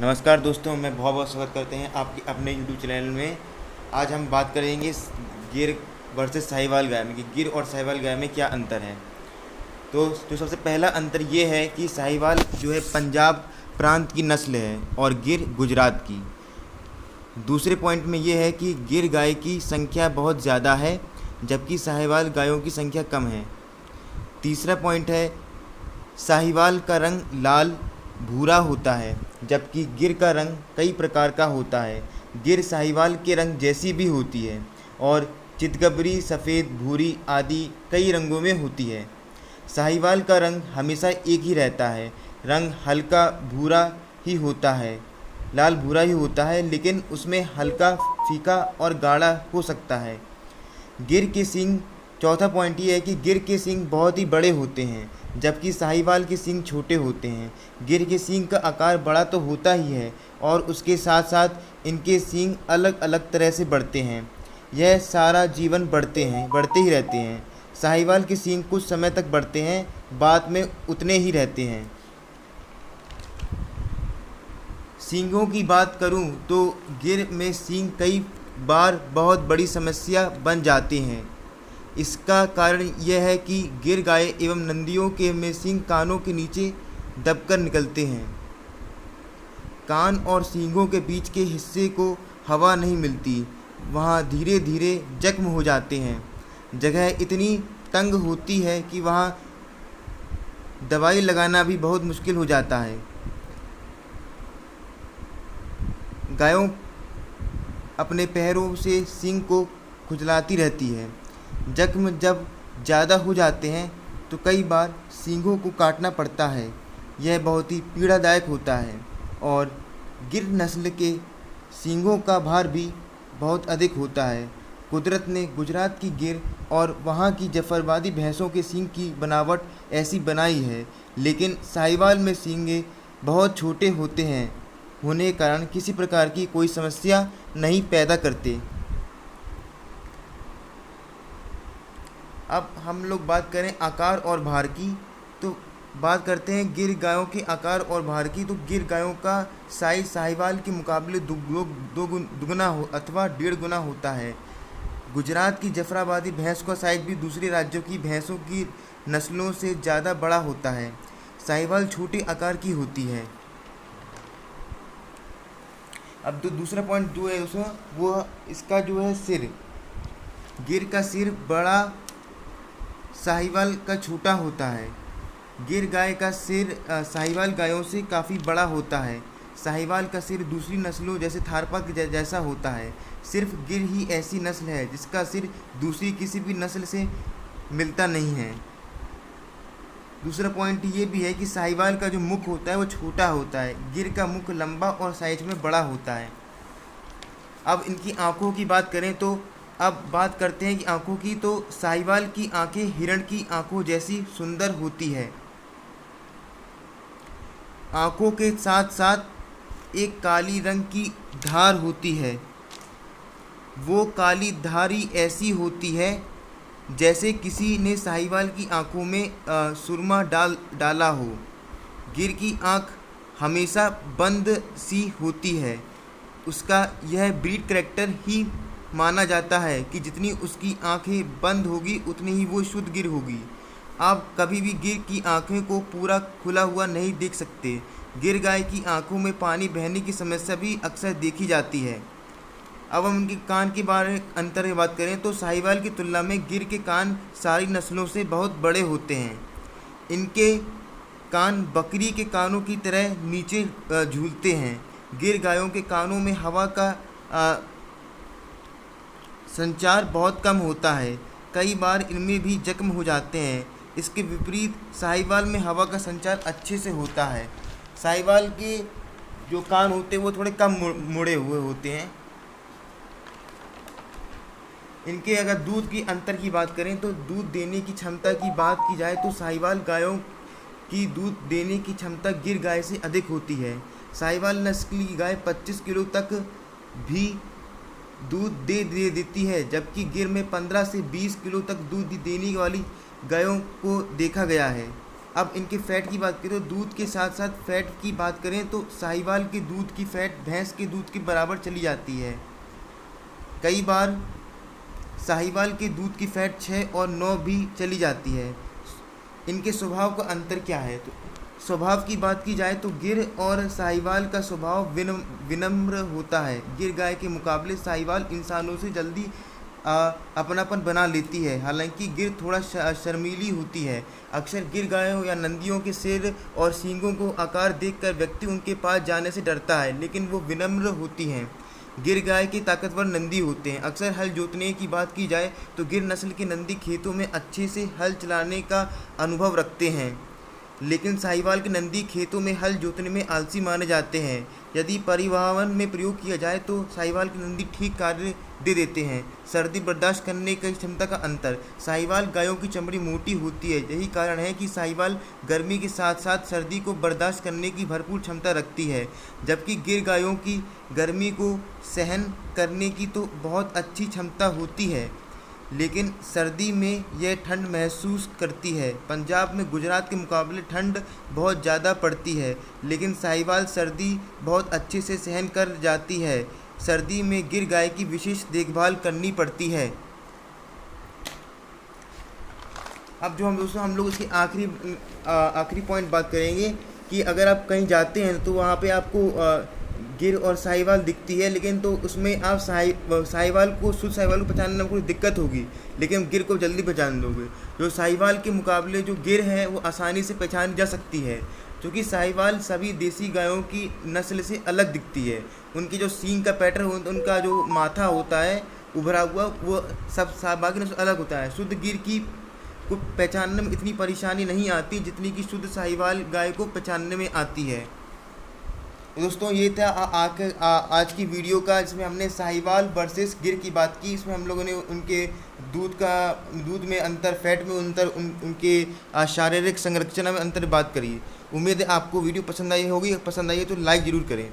नमस्कार दोस्तों, मैं बहुत बहुत स्वागत करते हैं आपके अपने यूट्यूब चैनल में। आज हम बात करेंगे गिर वर्सेस साहिवाल गाय में कि गिर और साहिवाल गाय में क्या अंतर है। तो जो सबसे पहला अंतर ये है कि साहिवाल जो है पंजाब प्रांत की नस्ल है और गिर गुजरात की। दूसरे पॉइंट में ये है कि गिर गाय की संख्या बहुत ज़्यादा है जबकि साहिवाल गायों की संख्या कम है। तीसरा पॉइंट है साहिवाल का रंग लाल भूरा होता है जबकि गिर का रंग कई प्रकार का होता है। गिर साहिवाल के रंग जैसी भी होती है और चितकबरी, सफ़ेद, भूरी आदि कई रंगों में होती है। साहिवाल का रंग हमेशा एक ही रहता है, रंग हल्का भूरा ही होता है, लाल भूरा ही होता है, लेकिन उसमें हल्का फीका और गाढ़ा हो सकता है। गिर के सींग, चौथा पॉइंट ये है कि गिर के सींग बहुत ही बड़े होते हैं जबकि साहिवाल के सींग छोटे होते हैं। गिर के सींग का आकार बड़ा तो होता ही है और उसके साथ साथ इनके सींग अलग अलग तरह से बढ़ते हैं। यह सारा जीवन बढ़ते ही रहते हैं। साहिवाल के सींग कुछ समय तक बढ़ते हैं, बाद में उतने ही रहते हैं। सींगों की बात करूं तो गिर में सींग कई बार बहुत बड़ी समस्या बन जाते हैं। इसका कारण यह है कि गिर गाय एवं नंदियों के में सींग कानों के नीचे दबकर निकलते हैं। कान और सींगों के बीच के हिस्से को हवा नहीं मिलती, वहाँ धीरे धीरे जख्म हो जाते हैं। जगह इतनी तंग होती है कि वहाँ दवाई लगाना भी बहुत मुश्किल हो जाता है। गायों अपने पैरों से सींग को खुजलाती रहती है। जख्म जब ज़्यादा हो जाते हैं तो कई बार सींगों को काटना पड़ता है। यह बहुत ही पीड़ादायक होता है और गिर नस्ल के सींगों का भार भी बहुत अधिक होता है। कुदरत ने गुजरात की गिर और वहाँ की जफरवादी भैंसों के सींग की बनावट ऐसी बनाई है, लेकिन साहिवाल में सींगे बहुत छोटे होने के कारण किसी प्रकार की कोई समस्या नहीं पैदा करते। अब हम लोग बात करें आकार और भार की, तो बात करते हैं गिर गायों के आकार और भार की। तो गिर गायों का साइज साहिवाल के मुकाबले दुगुना अथवा 1.5 गुना होता है। गुजरात की जफराबादी भैंस का साइज भी दूसरे राज्यों की भैंसों की नस्लों से ज़्यादा बड़ा होता है। साहिवाल छोटे आकार की होती है। अब तो दूसरा पॉइंट जो है उसमें वो इसका जो है सिर। गिर का सिर बड़ा, साहिवाल का छोटा होता है। गिर गाय का सिर साहिवाल गायों से काफ़ी बड़ा होता है। साहिवाल का सिर दूसरी नस्लों जैसे थारपारकर जैसा होता है। सिर्फ गिर ही ऐसी नस्ल है जिसका सिर दूसरी किसी भी नस्ल से मिलता नहीं है। दूसरा पॉइंट ये भी है कि साहिवाल का जो मुख होता है वो छोटा होता है, गिर का मुख लंबा और साइज में बड़ा होता है। अब इनकी आँखों की बात करें तो अब बात करते हैं कि आँखों की, तो साहिवाल की आँखें हिरण की आँखों जैसी सुंदर होती है। आँखों के साथ साथ एक काली रंग की धार होती है। वो काली धारी ऐसी होती है जैसे किसी ने साहिवाल की आँखों में सुरमा डाला हो। गिर की आँख हमेशा बंद सी होती है। उसका यह ब्रीड करैक्टर ही माना जाता है कि जितनी उसकी आंखें बंद होगी उतनी ही वो शुद्ध गिर होगी। आप कभी भी गिर की आंखें को पूरा खुला हुआ नहीं देख सकते। गिर गाय की आंखों में पानी बहने की समस्या भी अक्सर देखी जाती है। अब हम उनके कान के बारे अंतर की बात करें तो साहिवाल की तुलना में गिर के कान सारी नस्लों से बहुत बड़े होते हैं। इनके कान बकरी के कानों की तरह नीचे झूलते हैं। गिर गायों के कानों में हवा का संचार बहुत कम होता है, कई बार इनमें भी जख्म हो जाते हैं। इसके विपरीत साहिवाल में हवा का संचार अच्छे से होता है। साहिवाल के जो कान होते हैं वो थोड़े कम मुड़े हुए होते हैं। इनके अगर दूध की अंतर की बात करें तो दूध देने की क्षमता की बात की जाए तो साहिवाल गायों की दूध देने की क्षमता गिर गाय से अधिक होती है। साहिवाल नस्ल की गाय 25 किलो तक भी दूध दे देती है जबकि गिर में 15 से 20 किलो तक दूध देने वाली गायों को देखा गया है। अब इनके फ़ैट की बात करें तो दूध के साथ साथ फ़ैट की बात करें तो साहिवाल के दूध की फ़ैट भैंस के दूध के बराबर चली जाती है। कई बार साहिवाल के दूध की फ़ैट 6 और 9 भी चली जाती है। इनके स्वभाव का अंतर क्या है? तो स्वभाव की बात की जाए तो गिर और साहिवाल का स्वभाव विनम्र होता है। गिर गाय के मुकाबले साहिवाल इंसानों से जल्दी अपनापन बना लेती है। हालांकि गिर थोड़ा शर्मीली होती है। अक्सर गिर गायों या नंदियों के सिर और सींगों को आकार देखकर व्यक्ति उनके पास जाने से डरता है, लेकिन वो विनम्र होती हैं। गिर गाय के ताकतवर नंदी होते हैं। अक्सर हल जोतने की बात की जाए तो गिर नस्ल के नंदी खेतों में अच्छे से हल चलाने का अनुभव रखते हैं, लेकिन साहिवाल के नंदी खेतों में हल जोतने में आलसी माने जाते हैं। यदि परिवहन में प्रयोग किया जाए तो साहिवाल के नंदी ठीक कार्य दे देते हैं। सर्दी बर्दाश्त करने की क्षमता का अंतर। साहिवाल गायों की चमड़ी मोटी होती है। यही कारण है कि साहिवाल गर्मी के साथ साथ सर्दी को बर्दाश्त करने की भरपूर क्षमता रखती है, जबकि गिर गायों की गर्मी को सहन करने की तो बहुत अच्छी क्षमता होती है, लेकिन सर्दी में यह ठंड महसूस करती है। पंजाब में गुजरात के मुकाबले ठंड बहुत ज़्यादा पड़ती है, लेकिन साहिवाल सर्दी बहुत अच्छे से सहन कर जाती है। सर्दी में गिर गाय की विशेष देखभाल करनी पड़ती है। अब जो हम लोग इसकी आखिरी पॉइंट बात करेंगे कि अगर आप कहीं जाते हैं तो वहाँ पे आपको गिर और साहिवाल दिखती है, लेकिन तो उसमें आप साहिवाल को शुद्ध साहिवाल को पहचानने में कोई दिक्कत होगी, लेकिन गिर को जल्दी पहचान लोगे। जो साहिवाल के मुकाबले जो गिर है वो आसानी से पहचानी जा सकती है, क्योंकि साहिवाल सभी देसी गायों की नस्ल से अलग दिखती है। उनकी जो सींग का पैटर्न होता है, उनका जो माथा होता है उभरा हुआ, वो सब बाकी नस्ल अलग होता है। शुद्ध गिर की को पहचानने में इतनी परेशानी नहीं आती जितनी कि शुद्ध साहिवाल गाय को पहचानने में आती है। दोस्तों, ये था आज की वीडियो का, जिसमें हमने साहिवाल वर्सेस गिर की बात की। इसमें हम लोगों ने उनके दूध में अंतर, फैट में अंतर, उनके शारीरिक संरचना में अंतर बात करी। उम्मीद है आपको वीडियो पसंद आई होगी। पसंद आई है तो लाइक ज़रूर करें।